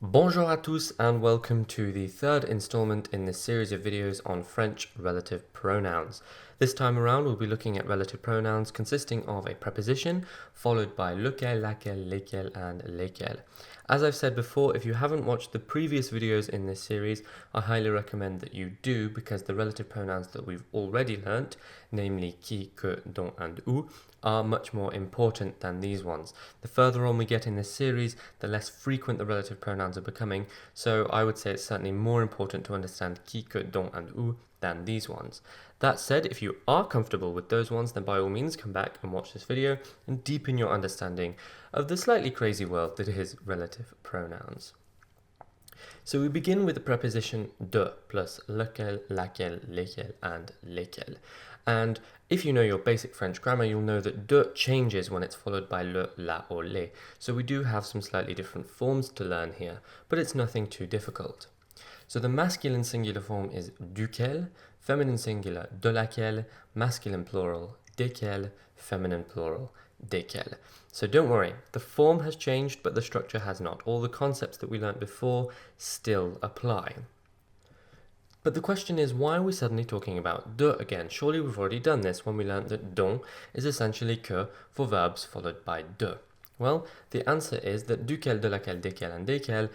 Bonjour à tous and welcome to the third installment in this series of videos on French relative pronouns. This time around we'll be looking at relative pronouns consisting of a preposition followed by lequel, laquelle, lesquels and lesquelles. As I've said before, if you haven't watched the previous videos in this series, I highly recommend that you do because the relative pronouns that we've already learnt, namely qui, que, dont and où, are much more important than these ones. The further on we get in this series, the less frequent the relative pronouns are becoming, so I would say it's certainly more important to understand qui, que, dont and où than these ones. That said, if you are comfortable with those ones, then by all means come back and watch this video and deepen your understanding of the slightly crazy world that is relative pronouns. So we begin with the preposition de plus lequel, laquelle, lesquels and lesquelles. And if you know your basic French grammar, you'll know that de changes when it's followed by le, la or les. So we do have some slightly different forms to learn here, but it's nothing too difficult. So the masculine singular form is duquel, feminine singular de laquelle, masculine plural desquels, feminine plural desquelles. So don't worry, the form has changed, but the structure has not. All the concepts that we learnt before still apply. But the question is, why are we suddenly talking about de again? Surely we've already done this when we learnt that dont is essentially que for verbs followed by de. Well, the answer is that duquel, de laquelle, desquels and desquelles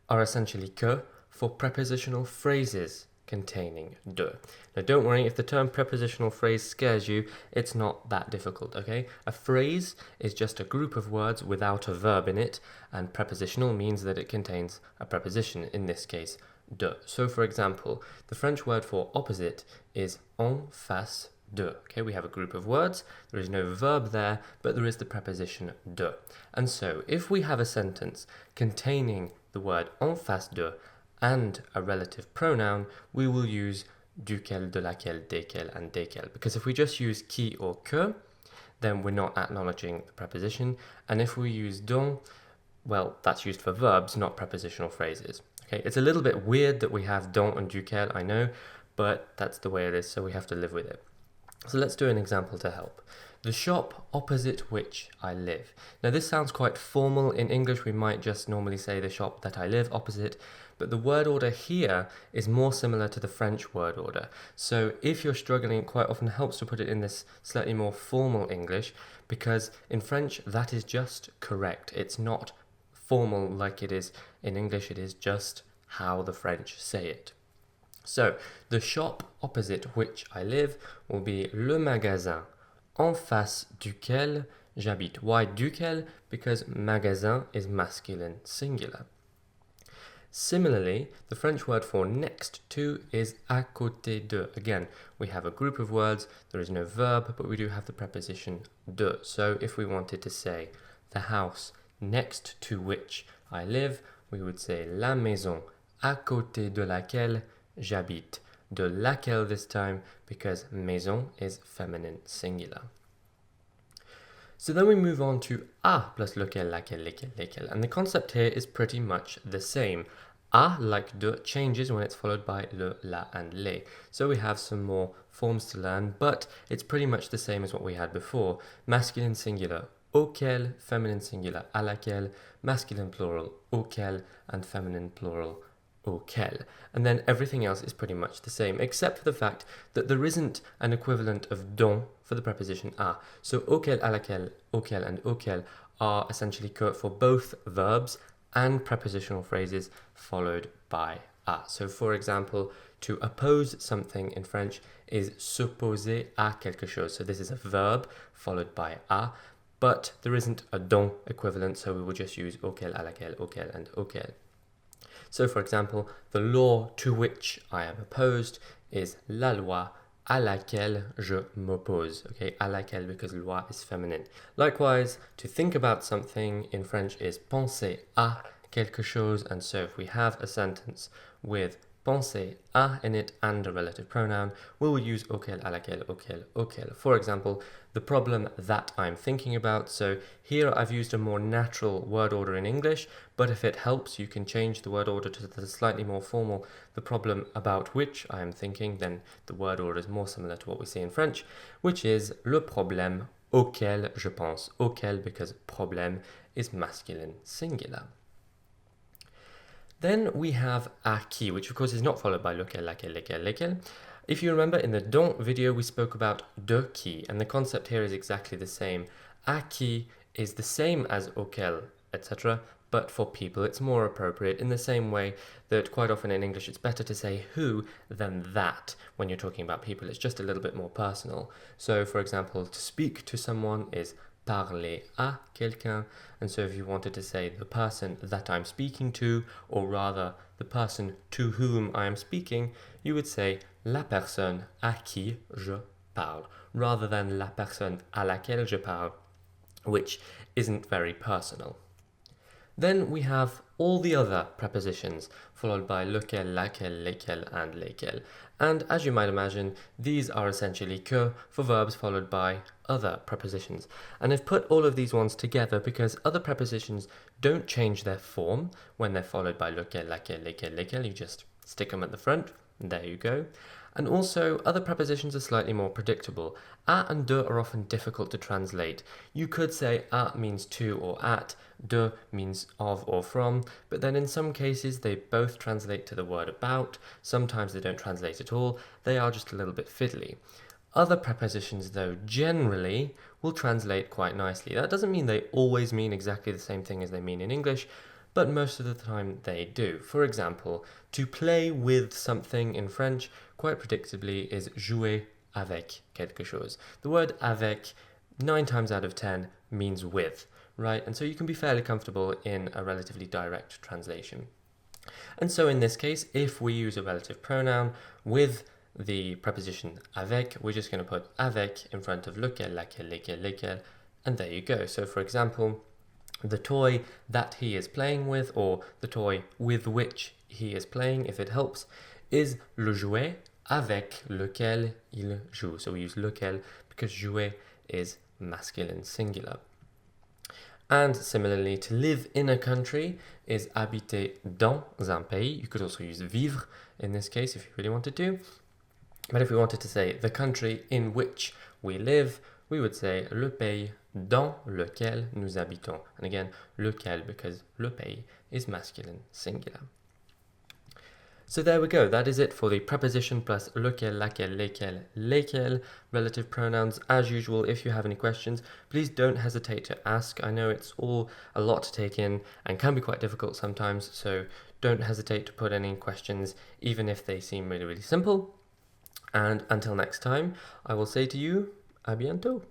are essentially que for prepositional phrases containing de. Now don't worry, if the term prepositional phrase scares you, it's not that difficult, okay? A phrase is just a group of words without a verb in it, and prepositional means that it contains a preposition, in this case, de. So for example, the French word for opposite is en face de. Okay, we have a group of words, there is no verb there, but there is the preposition de. And so if we have a sentence containing the word en face de and a relative pronoun, we will use duquel, de laquelle, desquels and desquelles. Because if we just use qui or que, then we're not acknowledging the preposition. And if we use dont, well, that's used for verbs, not prepositional phrases. Okay, it's a little bit weird that we have dont and duquel, I know, but that's the way it is, so we have to live with it. So let's do an example to help. The shop opposite which I live. Now this sounds quite formal. In English we might just normally say the shop that I live opposite, but the word order here is more similar to the French word order. So if you're struggling, it quite often helps to put it in this slightly more formal English, because in French that is just correct. It's not formal like it is in English, it is just how the French say it. So, the shop opposite which I live will be le magasin en face duquel j'habite. Why duquel? Because magasin is masculine singular. Similarly, the French word for next to is à côté de. Again, we have a group of words, there is no verb, but we do have the preposition de. So if we wanted to say the house next to which I live, we would say la maison à côté de laquelle j'habite. De laquelle this time, because maison is feminine singular. So then we move on to a plus lequel, laquelle, lesquels, lesquelles. And the concept here is pretty much the same. A, like de, changes when it's followed by le, la, and les. So we have some more forms to learn, but it's pretty much the same as what we had before. Masculine singular, auquel, feminine singular, à laquelle, masculine plural, auquel, and feminine plural, auquel. And then everything else is pretty much the same, except for the fact that there isn't an equivalent of dont for the preposition à. So auquel, à laquelle, auquel, and auquel are essentially que for both verbs and prepositional phrases followed by à. So for example, to oppose something in French is s'opposer à quelque chose. So this is a verb followed by à, but there isn't a dont equivalent, so we will just use auquel, à laquelle, auquel, and auquel. So for example, the law to which I am opposed is la loi à laquelle je m'oppose. Okay, à laquelle because loi is feminine. Likewise, to think about something in French is penser à quelque chose, and so if we have a sentence with penser à in it and a relative pronoun, we will use auquel, à laquelle, auquel, auquel. For example, the problem that I'm thinking about. So here I've used a more natural word order in English, but if it helps, you can change the word order to the slightly more formal, the problem about which I am thinking, then the word order is more similar to what we see in French, which is le problème auquel je pense. Auquel because problème is masculine singular. Then we have à qui, which of course is not followed by lequel, laquelle, lesquels, lesquelles. If you remember, in the dont video, we spoke about de qui, and the concept here is exactly the same. À qui is the same as auquel, etc., but for people it's more appropriate in the same way that quite often in English it's better to say who than that when you're talking about people. It's just a little bit more personal. So, for example, to speak to someone is parler à quelqu'un, and so if you wanted to say the person that I'm speaking to, or rather the person to whom I am speaking, you would say la personne à qui je parle, rather than la personne à laquelle je parle, which isn't very personal. Then we have all the other prepositions, followed by lequel, laquelle, lesquels, and lesquelles. And as you might imagine, these are essentially que for verbs followed by other prepositions. And I've put all of these ones together because other prepositions don't change their form when they're followed by lequel, laquelle, lesquels, lesquelles. You just stick them at the front, and there you go. And also, other prepositions are slightly more predictable. À and de are often difficult to translate. You could say à means to or at, de means of or from, but then in some cases they both translate to the word about, sometimes they don't translate at all, they are just a little bit fiddly. Other prepositions, though, generally will translate quite nicely. That doesn't mean they always mean exactly the same thing as they mean in English, but most of the time they do. For example, to play with something in French, quite predictably, is jouer avec quelque chose. The word avec, 9 times out of 10, means with, right? And so you can be fairly comfortable in a relatively direct translation. And so in this case, if we use a relative pronoun with the preposition avec, we're just going to put avec in front of lequel, laquelle, lesquels, lesquelles, and there you go. So for example, the toy that he is playing with, or the toy with which he is playing, if it helps, is le jouet avec lequel il joue. So we use lequel because jouet is masculine singular. And similarly, to live in a country is habiter dans un pays. You could also use vivre in this case if you really wanted to. But if we wanted to say the country in which we live, we would say le pays dans lequel nous habitons. And again, lequel because le pays is masculine singular. So there we go, that is it for the preposition plus lequel, laquelle, lesquels, lesquelles relative pronouns. As usual, if you have any questions, please don't hesitate to ask. I know it's all a lot to take in and can be quite difficult sometimes, so don't hesitate to put any questions, even if they seem really, really simple. And until next time, I will say to you, à bientôt.